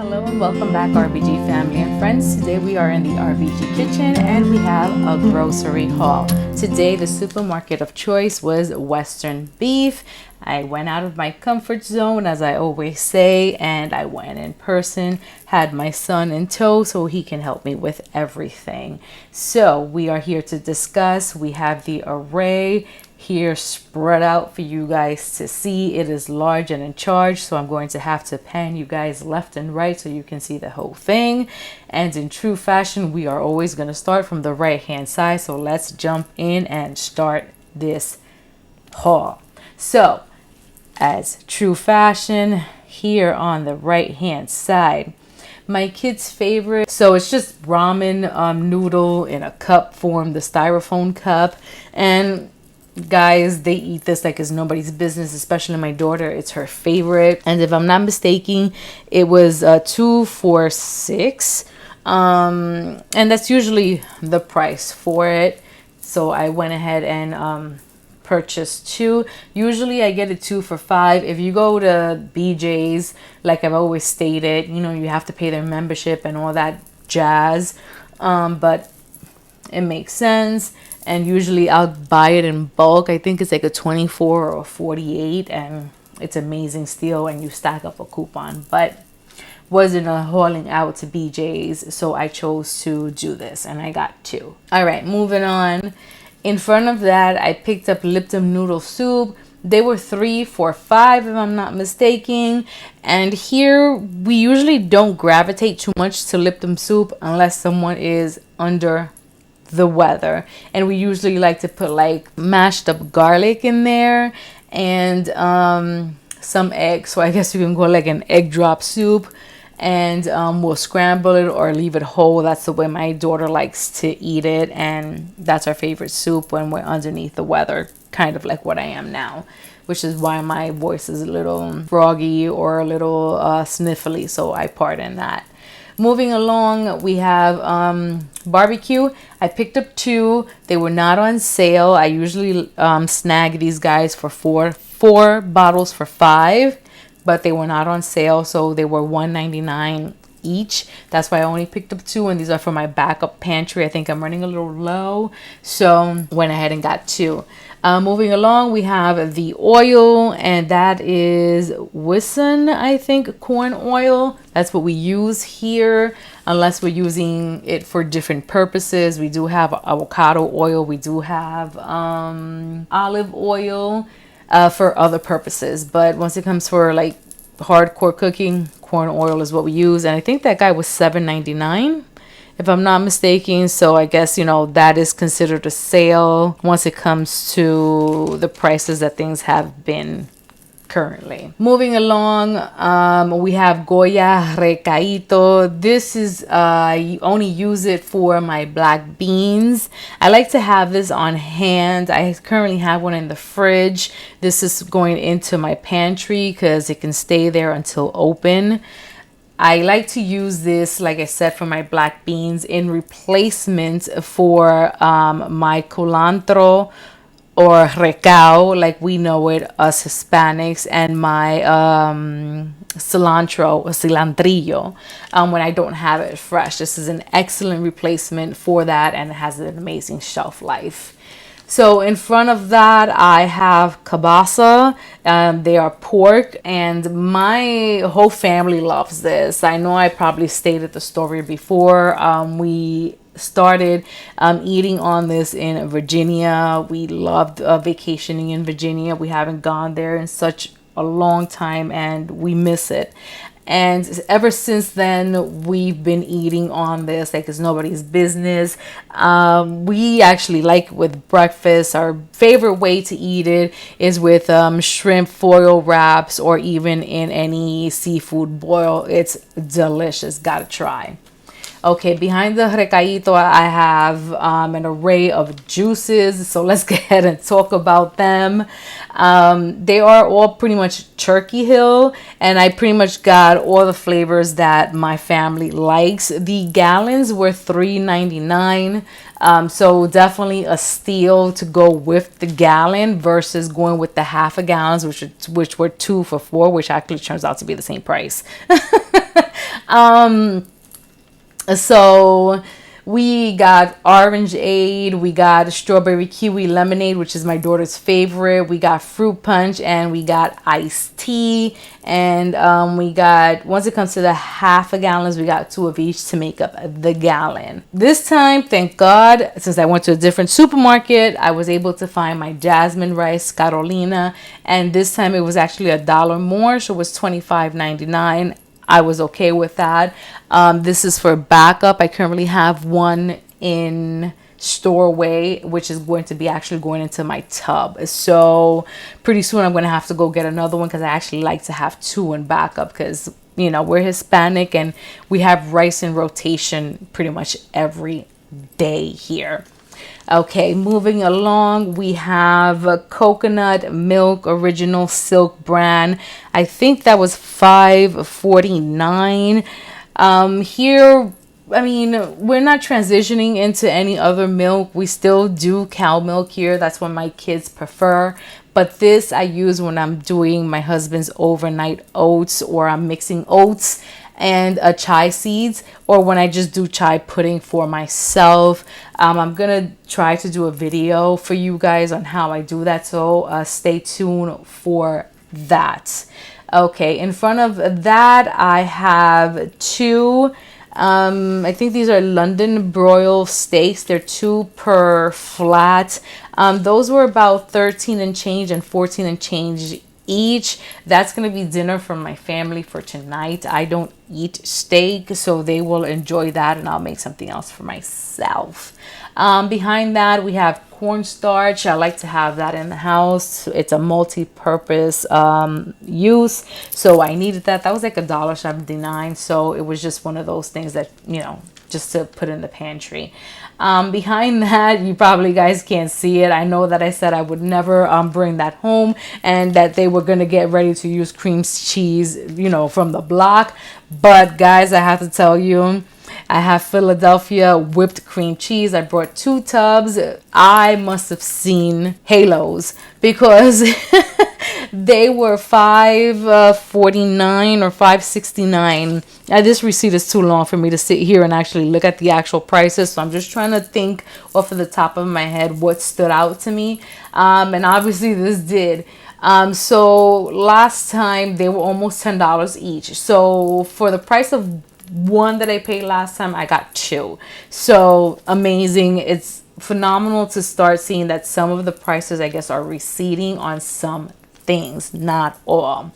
Hello and welcome back, RBG family and friends. Today we are in the RBG kitchen and we have a grocery haul. Today the supermarket of choice was Western Beef. I went out of my comfort zone, as I always say, and I went in person, had my son in tow so he can help me with everything. So we are here to discuss. We have the array here spread out for you guys to see. It is large and in charge, so I'm going to have to pan you guys left and right so you can see the whole thing. And in true fashion, we are always going to start from the right hand side, so let's jump in and start this haul. So as true fashion, here on the right hand side, my kid's favorite, so it's just ramen noodle in a cup form, the styrofoam cup. And guys, they eat this like it's nobody's business, especially my daughter. It's her favorite. And if I'm not mistaken, it was 2 for $6, and that's usually the price for it. So I went ahead and purchased 2. Usually I get it 2 for $5. If you go to BJ's, like I've always stated, you know, you have to pay their membership and all that jazz, but it makes sense. And usually I'll buy it in bulk. I think it's like a 24 or a 48, and it's amazing steal and you stack up a coupon. But wasn't hauling out to BJ's, so I chose to do this and I got 2. All right, moving on. In front of that, I picked up Lipton noodle soup. They were 3 for $5 if I'm not mistaken. And here we usually don't gravitate too much to Lipton soup unless someone is under the weather, and we usually like to put like mashed up garlic in there and some eggs. So I guess you can go like an egg drop soup, and we'll scramble it or leave it whole. That's the way my daughter likes to eat it, and that's our favorite soup when we're underneath the weather, kind of like what I am now, which is why my voice is a little froggy or a little sniffly, so I pardon that. Moving along, we have barbecue. I picked up 2. They were not on sale. I usually snag these guys for four bottles for $5, but they were not on sale, so they were $1.99 each. That's why I only picked up 2, and these are for my backup pantry. I think I'm running a little low, so went ahead and got 2. Moving along, we have the oil, and that is Wison, I think, corn oil. That's what we use here, unless we're using it for different purposes. We do have avocado oil. We do have olive oil for other purposes. But once it comes for like hardcore cooking, corn oil is what we use. And I think that guy was $7.99. if I'm not mistaken. So I guess, you know, that is considered a sale once it comes to the prices that things have been currently. Moving along, we have Goya Recaito. This is you only use it for my black beans. I like to have this on hand. I currently have one in the fridge. This is going into my pantry because it can stay there until open. I like to use this, like I said, for my black beans in replacement for my culantro or recao, like we know it us Hispanics, and my cilantro or cilantrillo when I don't have it fresh. This is an excellent replacement for that, and it has an amazing shelf life. So in front of that, I have kielbasa. They are pork, and my whole family loves this. I know I probably stated the story before. We started eating on this in Virginia. We loved vacationing in Virginia. We haven't gone there in such a long time, and we miss it. And ever since then, we've been eating on this like it's nobody's business. We actually like with breakfast. Our favorite way to eat it is with shrimp foil wraps, or even in any seafood boil. It's delicious. Gotta try. Okay, behind the recaito, I have an array of juices. So let's go ahead and talk about them. They are all pretty much Turkey Hill, and I pretty much got all the flavors that my family likes. The gallons were $3.99. So definitely a steal to go with the gallon versus going with the half a gallons, which were 2 for $4, which actually turns out to be the same price. So we got orangeade, we got strawberry kiwi lemonade, which is my daughter's favorite. We got fruit punch, and we got iced tea. And we got, once it comes to the half a gallons, we got 2 of each to make up the gallon. This time, thank God, since I went to a different supermarket, I was able to find my jasmine rice Carolina. And this time it was actually $1 more, so it was $25.99. I was okay with that. This is for backup. I currently have one in Storeway, which is going to be actually going into my tub. So pretty soon I'm going to have to go get another one, because I actually like to have 2 in backup, because, you know, we're Hispanic and we have rice in rotation pretty much every day here. Okay, moving along, we have a coconut milk original silk brand. I think that was $5.49. Here, I mean, we're not transitioning into any other milk. We still do cow milk here. That's what my kids prefer. But this I use when I'm doing my husband's overnight oats, or I'm mixing oats and chai seeds, or when I just do chai pudding for myself. I'm gonna try to do a video for you guys on how I do that, so stay tuned for that. Okay, in front of that I have 2, I think these are London broil steaks. They're 2 per flat. Those were about 13 and change and 14 and change each. That's going to be dinner for my family for tonight. I don't eat steak, so they will enjoy that, and I'll make something else for myself. Behind that, we have cornstarch. I like to have that in the house. It's a multi-purpose use, so I needed that. That was like $1.79, so it was just one of those things that, you know, just to put in the pantry. Behind that, you probably guys can't see it. I know that I said I would never bring that home, and that they were going to get ready to use cream cheese, you know, from the block. But guys, I have to tell you, I have Philadelphia whipped cream cheese. I brought 2 tubs. I must have seen halos, because they were $5.49 or $5.69. This receipt is too long for me to sit here and actually look at the actual prices, so I'm just trying to think off of the top of my head what stood out to me, and obviously this did. So last time they were almost $10 each. So for the price of one that I paid last time, I got 2. So amazing. It's phenomenal to start seeing that some of the prices, I guess, are receding on some things, not all.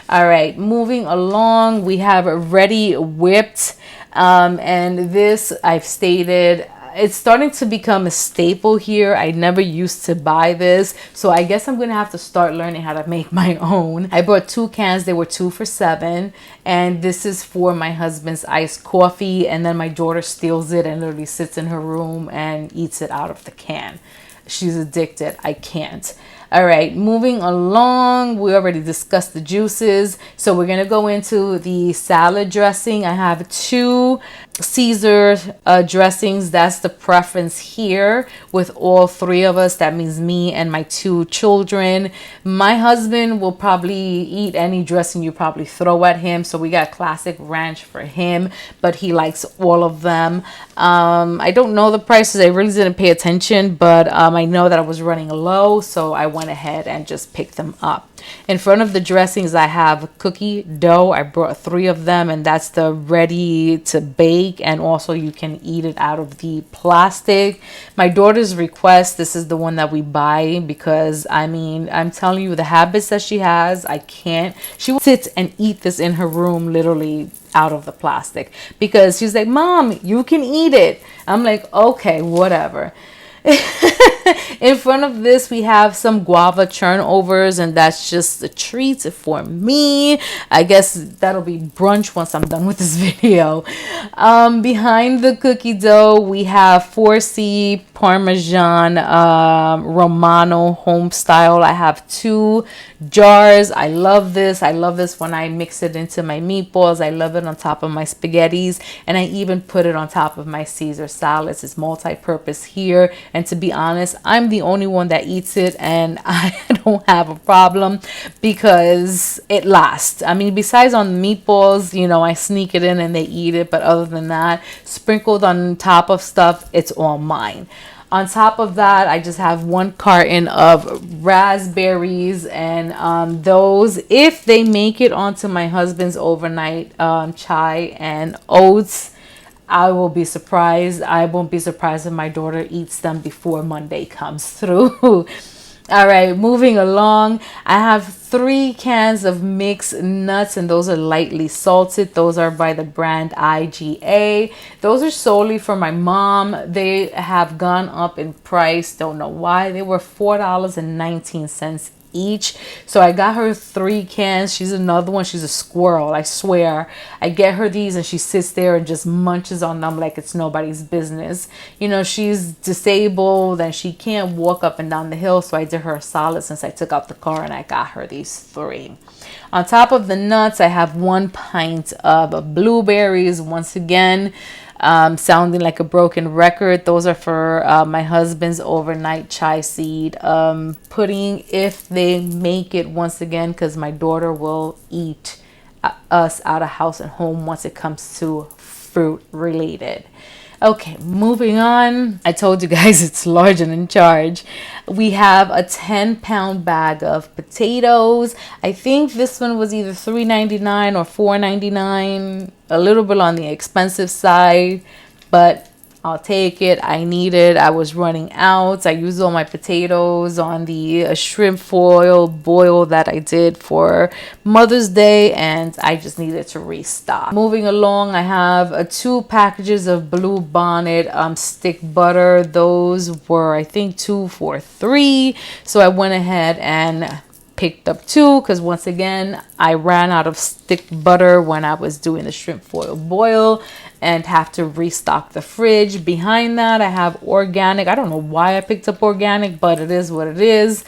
All right, moving along, we have Ready Whipped, and this, I've stated, it's starting to become a staple here. I never used to buy this, so I guess I'm gonna have to start learning how to make my own. I bought 2 cans. They were 2 for $7, and this is for my husband's iced coffee, and then my daughter steals it and literally sits in her room and eats it out of the can. She's addicted. I can't. All right, moving along, we already discussed the juices, so we're gonna go into the salad dressing. I have 2 Caesar dressings. That's the preference here with all 3 of us. That means me and my 2 children. My husband will probably eat any dressing you probably throw at him, so we got classic ranch for him, but he likes all of them. I don't know the prices. I really didn't pay attention, but I know that I was running low, so I went ahead and just picked them up. In front of the dressings, I have cookie dough. I brought 3 of them, and that's the ready to bake, and also you can eat it out of the plastic. My daughter's request, this is the one that we buy, because I mean, I'm telling you, the habits that she has, I can't. She will sit and eat this in her room, literally out of the plastic, because she's like, Mom, you can eat it. I'm like, okay, whatever. In front of this, we have some guava turnovers, and that's just a treat for me. I guess that'll be brunch once I'm done with this video. Behind the cookie dough, we have 4C Parmesan Romano home style. I have 2 jars. I love this. I love this when I mix it into my meatballs. I love it on top of my spaghettis, and I even put it on top of my Caesar salads. It's multi-purpose here, and to be honest, I'm the only one that eats it, and I don't have a problem because it lasts. I mean, besides on meatballs, you know, I sneak it in and they eat it, but other than that, sprinkled on top of stuff, it's all mine. On top of that, I just have 1 carton of raspberries, and those, if they make it onto my husband's overnight chai and oats, I will be surprised. I won't be surprised if my daughter eats them before Monday comes through. All right, moving along, I have 3 cans of mixed nuts, and those are lightly salted. Those are by the brand IGA. Those are solely for my mom. They have gone up in price. Don't know why. They were $4.19 each. So I got her 3 cans. She's another one. She's a squirrel, I swear. I get her these and she sits there and just munches on them like it's nobody's business. You know, she's disabled and she can't walk up and down the hill, so I did her a solid since I took out the car and I got her these 3. On top of the nuts, I have 1 pint of blueberries. Once again, sounding like a broken record. Those are for my husband's overnight chai seed pudding, if they make it, once again, because my daughter will eat us out of house and home once it comes to fruit related. Okay, moving on. I told you guys it's large and in charge. We have a 10-pound bag of potatoes. I think this one was either $3.99 or $4.99. A little bit on the expensive side, but I'll take it. I need it. I was running out. I used all my potatoes on the shrimp foil boil that I did for Mother's Day, and I just needed to restock. Moving along, I have 2 packages of Blue Bonnet stick butter. Those were, I think, 2 for $3. So I went ahead and picked up 2 because once again I ran out of stick butter when I was doing the shrimp foil boil and have to restock the fridge. Behind that, I have organic. I don't know why I picked up organic, but it is what it is.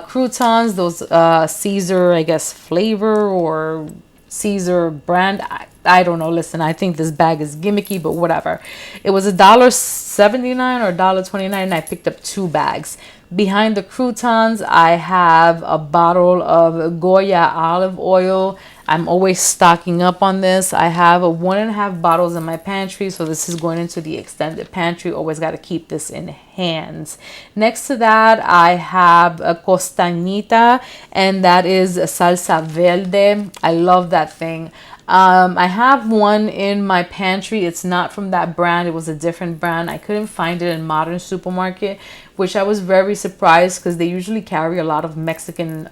Croutons, those Caesar, I guess, flavor or Caesar brand. I don't know. Listen, I think this bag is gimmicky, but whatever. It was $1.79 or $1.29, and I picked up 2 bags. Behind the croutons, I have a bottle of Goya olive oil. I'm always stocking up on this. I have 1.5 bottles in my pantry, so this is going into the extended pantry. Always got to keep this in hands. Next to that, I have a costañita, and that is a salsa verde. I love that thing. I have one in my pantry. It's not from that brand. It was a different brand. I couldn't find it in Modern Supermarket, which I was very surprised because they usually carry a lot of Mexican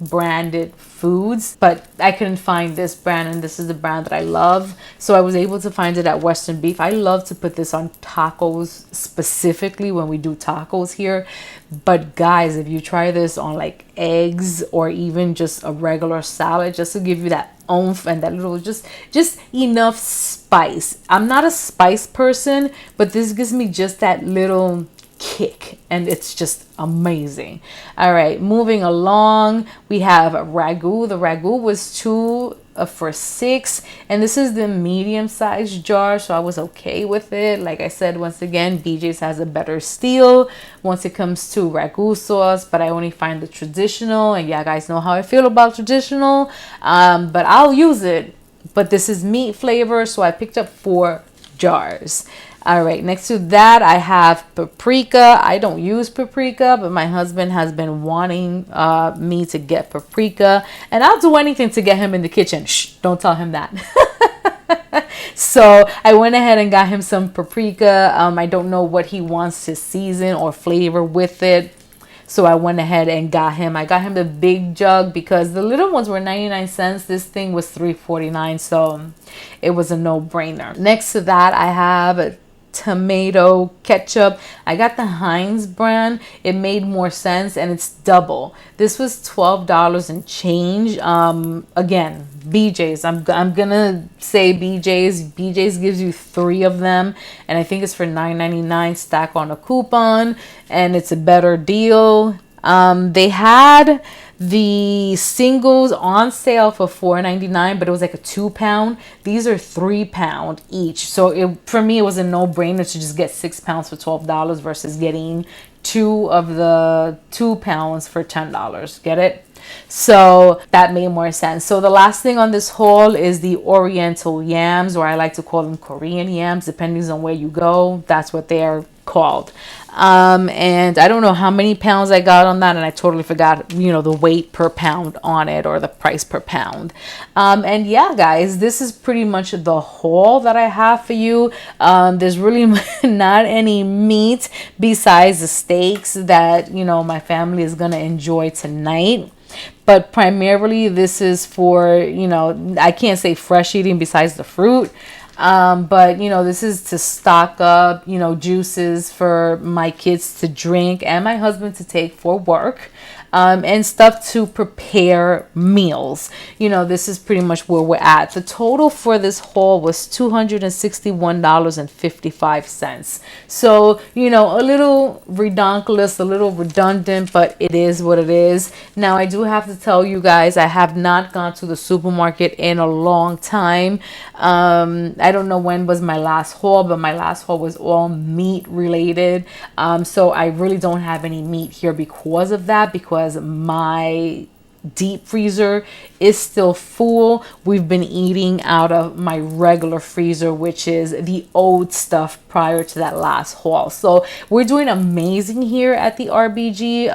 branded foods, but I couldn't find this brand, and this is the brand that I love. So I was able to find it at Western Beef. I love to put this on tacos, specifically when we do tacos here. But guys, if you try this on like eggs or even just a regular salad, just to give you that oomph and that little just enough spice. I'm not a spice person, but this gives me just that little kick, and it's just amazing. All right, moving along, we have ragu. The ragu was 2 for $6, and this is the medium sized jar, so I was okay with it. Like I said, once again, BJ's has a better steal once it comes to ragu sauce, but I only find the traditional, and yeah, guys know how I feel about traditional, but I'll use it. But this is meat flavor, so I picked up 4 jars. All right, next to that, I have paprika. I don't use paprika, but my husband has been wanting me to get paprika, and I'll do anything to get him in the kitchen. Shh, don't tell him that. So I went ahead and got him some paprika. I don't know what he wants to season or flavor with it, so I went ahead and got him. I got him the big jug because the little ones were 99 cents. This thing was $3.49, so it was a no-brainer. Next to that, I have tomato ketchup. I got the Heinz brand. It made more sense, and it's double. This was $12 and change. Again, BJ's. I'm gonna say BJ's. BJ's gives you 3 of them, and I think it's for $9.99 stack on a coupon, and it's a better deal. They had the singles on sale for $4.99, but it was like a 2-pound. These are 3-pound each. So for me, it was a no-brainer to just get 6 pounds for $12 versus getting 2 of the 2 pounds for $10. Get it? So that made more sense. So the last thing on this haul is the Oriental yams, or I like to call them Korean yams, depending on where you go. That's what they're called. And I don't know how many pounds I got on that, and I totally forgot, the weight per pound on it or the price per pound. And yeah, guys, this is pretty much the haul that I have for you. There's really not any meat besides the steaks that, my family is going to enjoy tonight. But primarily this is for, I can't say fresh eating besides the fruit. But this is to stock up, juices for my kids to drink and my husband to take for work. And stuff to prepare meals. This is pretty much where we're at. The total for this haul was $261.55. So, a little redonkulous, a little redundant, but it is what it is. Now, I do have to tell you guys, I have not gone to the supermarket in a long time. I don't know when was my last haul, but my last haul was all meat related. So I really don't have any meat here because of that, because my deep freezer is still full. We've been eating out of my regular freezer, which is the old stuff prior to that last haul. So we're doing amazing here at the RBG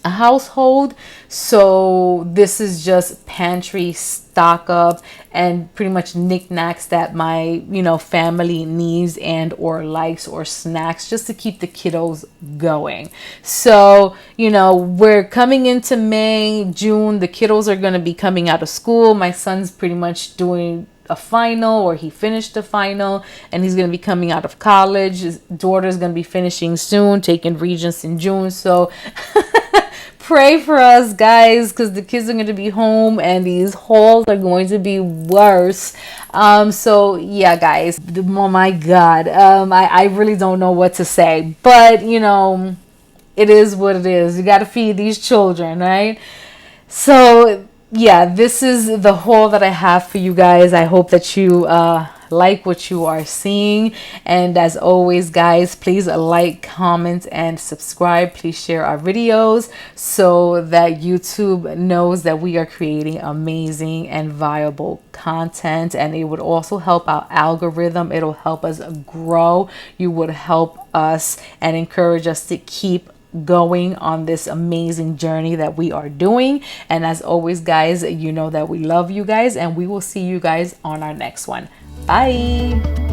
household. So this is just pantry stock up and pretty much knickknacks that my family needs and or likes, or snacks, just to keep the kiddos going. So we're coming into May, June. The kiddos are going to be coming out of school. My son's pretty much doing a final, or he finished the final, and he's going to be coming out of college. His daughter's going to be finishing soon, taking Regents in June. So pray for us, guys, because the kids are going to be home and these hauls are going to be worse. So yeah, guys, oh my God, I really don't know what to say, but it is what it is. You got to feed these children, right? So yeah, this is the haul that I have for you guys. I hope that you like what you are seeing, and as always, guys, please like, comment, and subscribe. Please share our videos so that YouTube knows that we are creating amazing and viable content, and it would also help our algorithm. It'll help us grow. You would help us and encourage us to keep going on this amazing journey that we are doing. And as always, guys, that we love you guys, and we will see you guys on our next one. Bye.